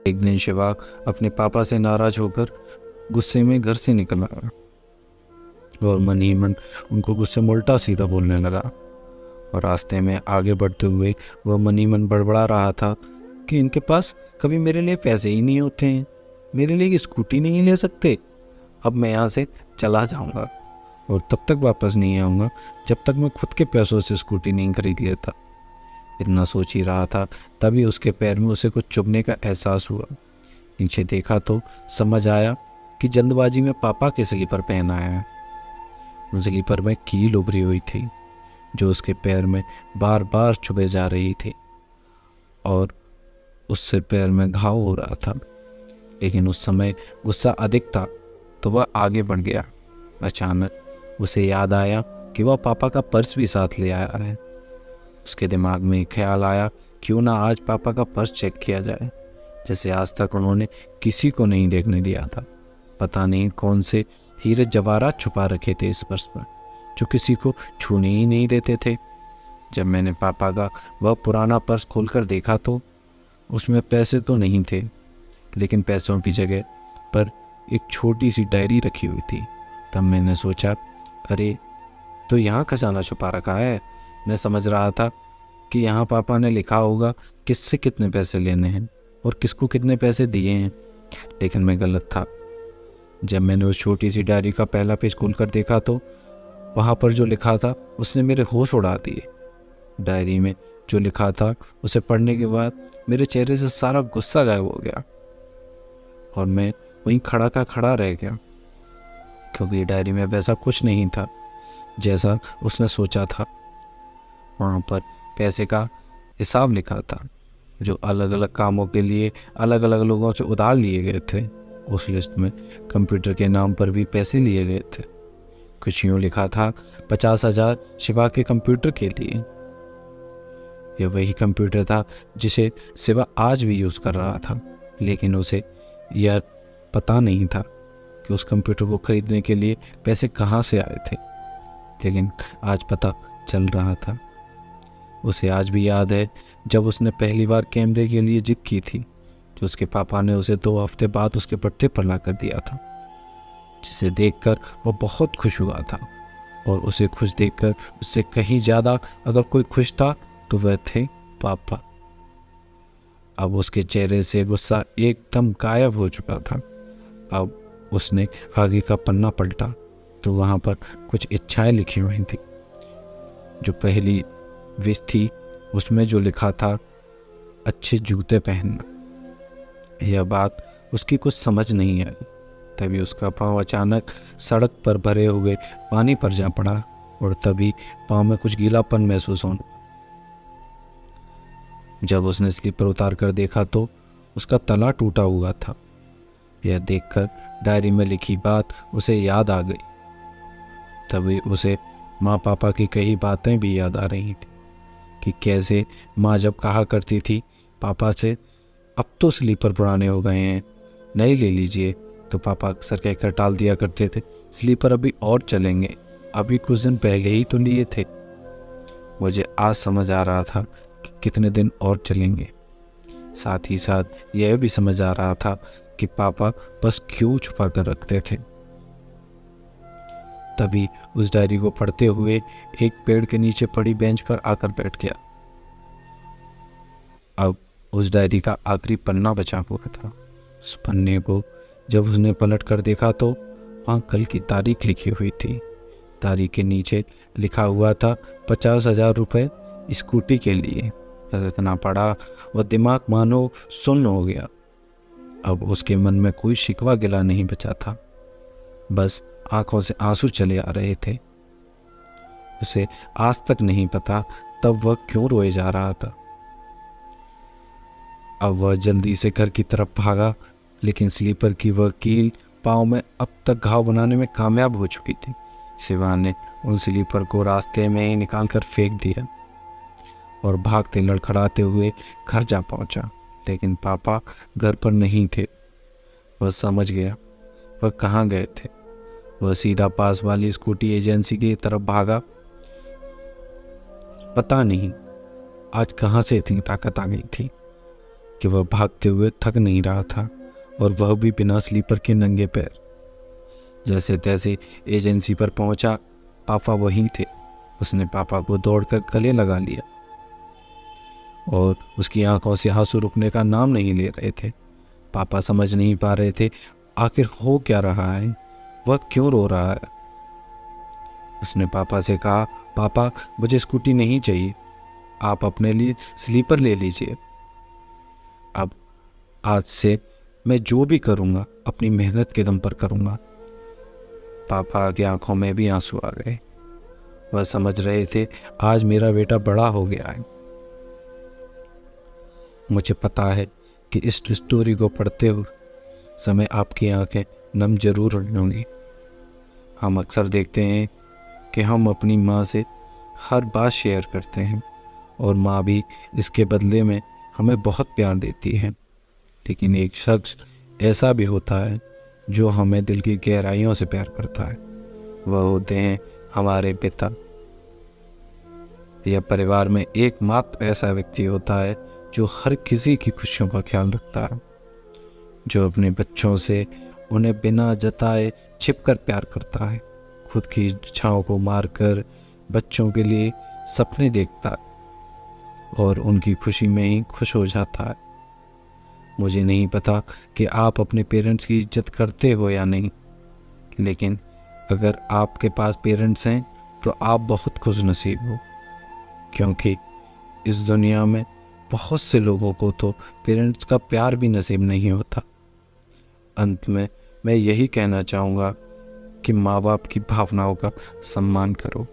एक दिन शिवा अपने पापा से नाराज होकर गुस्से में घर से निकला और मन ही मन उनको गुस्से में उल्टा सीधा बोलने लगा। और रास्ते में आगे बढ़ते हुए वह मन ही मन बड़बड़ा रहा था कि इनके पास कभी मेरे लिए पैसे ही नहीं होते हैं, मेरे लिए स्कूटी नहीं ले सकते। अब मैं यहाँ से चला जाऊँगा और तब तक वापस नहीं आऊँगा जब तक मैं खुद के पैसों से स्कूटी नहीं खरीद लेता। इतना सोच ही रहा था तभी उसके पैर में उसे कुछ चुभने का एहसास हुआ। नीचे देखा तो समझ आया कि जल्दबाजी में पापा के स्लीपर पहन आया है। उस स्लीपर में कील उभरी हुई थी जो उसके पैर में बार बार चुभे जा रही थी और उससे पैर में घाव हो रहा था। लेकिन उस समय गुस्सा अधिक था तो वह आगे बढ़ गया। अचानक उसे याद आया कि वह पापा का पर्स भी साथ ले आया है। उसके दिमाग में एक ख्याल आया, क्यों ना आज पापा का पर्स चेक किया जाए, जैसे आज तक उन्होंने किसी को नहीं देखने दिया था। पता नहीं कौन से हीरे जवाहरात छुपा रखे थे इस पर्स पर जो किसी को छूने ही नहीं देते थे। जब मैंने पापा का वह पुराना पर्स खोलकर देखा तो उसमें पैसे तो नहीं थे, लेकिन पैसों की जगह पर एक छोटी सी डायरी रखी हुई थी। तब मैंने सोचा, अरे तो यहाँ खजाना छुपा रखा है। मैं समझ रहा था कि यहाँ पापा ने लिखा होगा किससे कितने पैसे लेने हैं और किसको कितने पैसे दिए हैं, लेकिन मैं गलत था। जब मैंने उस छोटी सी डायरी का पहला पेज खोलकर देखा तो वहाँ पर जो लिखा था उसने मेरे होश उड़ा दिए। डायरी में जो लिखा था उसे पढ़ने के बाद मेरे चेहरे से सारा गुस्सा गायब हो गया और मैं वहीं खड़ा का खड़ा रह गया, क्योंकि डायरी में वैसा कुछ नहीं था जैसा उसने सोचा था। वहाँ पर पैसे का हिसाब लिखा था जो अलग अलग कामों के लिए अलग अलग लोगों से उधार लिए गए थे। उस लिस्ट में कंप्यूटर के नाम पर भी पैसे लिए गए थे। कुछ यूँ लिखा था, 50,000 शिवा के कंप्यूटर के लिए। यह वही कंप्यूटर था जिसे शिवा आज भी यूज़ कर रहा था, लेकिन उसे यह पता नहीं था कि उस कंप्यूटर को खरीदने के लिए पैसे कहाँ से आए थे, लेकिन आज पता चल रहा था। उसे आज भी याद है जब उसने पहली बार कैमरे के लिए जिद की थी, जो उसके पापा ने उसे 2 हफ्ते बाद उसके बर्थडे पर ला कर दिया था, जिसे देखकर वह बहुत खुश हुआ था। और उसे खुश देखकर उससे कहीं ज़्यादा अगर कोई खुश था तो वह थे पापा। अब उसके चेहरे से गुस्सा एकदम गायब हो चुका था। अब उसने आगे का पन्ना पलटा तो वहाँ पर कुछ इच्छाएं लिखी हुई थी। जो पहली विश थी उसमें जो लिखा था, अच्छे जूते पहनना। यह बात उसकी कुछ समझ नहीं आई। तभी उसका पाँव अचानक सड़क पर भरे हुए पानी पर जा पड़ा और तभी पाँव में कुछ गीलापन महसूस होने। जब उसने स्लीपर उतार कर देखा तो उसका तला टूटा हुआ था। यह देखकर डायरी में लिखी बात उसे याद आ गई। तभी उसे माँ पापा की कई बातें भी याद आ रही थी कि कैसे माँ जब कहा करती थी पापा से, अब तो स्लीपर पुराने हो गए हैं, नए ले लीजिए, तो पापा अक्सर कहकर टाल दिया करते थे, स्लीपर अभी और चलेंगे, अभी कुछ दिन पहले ही तो लिए थे। मुझे आज समझ आ रहा था कि कितने दिन और चलेंगे। साथ ही साथ यह भी समझ आ रहा था कि पापा बस क्यों छुपा कर रखते थे। तभी उस डायरी को पढ़ते हुए एक पेड़ के नीचे पड़ी बेंच पर आकर बैठ गया। अब उस डायरी का आखिरी पन्ना बचा हुआ था। उस पन्ने को जब उसने पलट कर देखा तो वहाँ कल की तारीख लिखी हुई थी। तारीख के नीचे लिखा हुआ था 50,000 रुपये स्कूटी के लिए। इतना पड़ा वह दिमाग मानो सुन्न हो गया। अब उसके मन में कोई शिकवा गिला नहीं बचा था, बस आंखों से आंसू चले आ रहे थे। उसे आज तक नहीं पता तब वह क्यों रोए जा रहा था। अब वह जल्दी से घर की तरफ भागा, लेकिन स्लीपर की वह कील पाँव में अब तक घाव बनाने में कामयाब हो चुकी थी। शिवा ने उन स्लीपर को रास्ते में ही निकाल कर फेंक दिया और भागते लड़खड़ाते हुए घर जा पहुंचा, लेकिन पापा घर पर नहीं थे। वह समझ गया वह कहाँ गए थे। वह सीधा पास वाली स्कूटी एजेंसी की तरफ भागा। पता नहीं आज कहाँ से इतनी ताकत आ गई थी कि वह भागते हुए थक नहीं रहा था, और वह भी बिना स्लीपर के नंगे पैर। जैसे तैसे एजेंसी पर पहुंचा। पापा वहीं थे। उसने पापा को दौड़कर गले लगा लिया और उसकी आंखों से आंसू रुकने का नाम नहीं ले रहे थे। पापा समझ नहीं पा रहे थे आखिर हो क्या रहा है, वह क्यों रो रहा है। उसने पापा से कहा, पापा मुझे स्कूटी नहीं चाहिए, आप अपने लिए स्लीपर ले लीजिए। अब आज से मैं जो भी करूँगा अपनी मेहनत के दम पर करूँगा। पापा की आंखों में भी आंसू आ गए। वह समझ रहे थे आज मेरा बेटा बड़ा हो गया है। मुझे पता है कि इस स्टोरी को पढ़ते हुए समय आपकी आंखें नम जरूर होंगी। हम अक्सर देखते हैं कि हम अपनी माँ से हर बात शेयर करते हैं और माँ भी इसके बदले में हमें बहुत प्यार देती है। लेकिन एक शख्स ऐसा भी होता है जो हमें दिल की गहराइयों से प्यार करता है। वह होते हैं हमारे पिता। यह परिवार में एकमात्र ऐसा व्यक्ति होता है जो हर किसी की खुशियों का ख्याल रखता है, जो अपने बच्चों से उन्हें बिना जताए छिपकर प्यार करता है, खुद की इच्छाओं को मारकर बच्चों के लिए सपने देखता है और उनकी खुशी में ही खुश हो जाता है। मुझे नहीं पता कि आप अपने पेरेंट्स की इज्जत करते हो या नहीं, लेकिन अगर आपके पास पेरेंट्स हैं तो आप बहुत खुशनसीब हो, क्योंकि इस दुनिया में बहुत से लोगों को तो पेरेंट्स का प्यार भी नसीब नहीं होता। अंत में मैं यही कहना चाहूँगा कि माँ बाप की भावनाओं का सम्मान करो।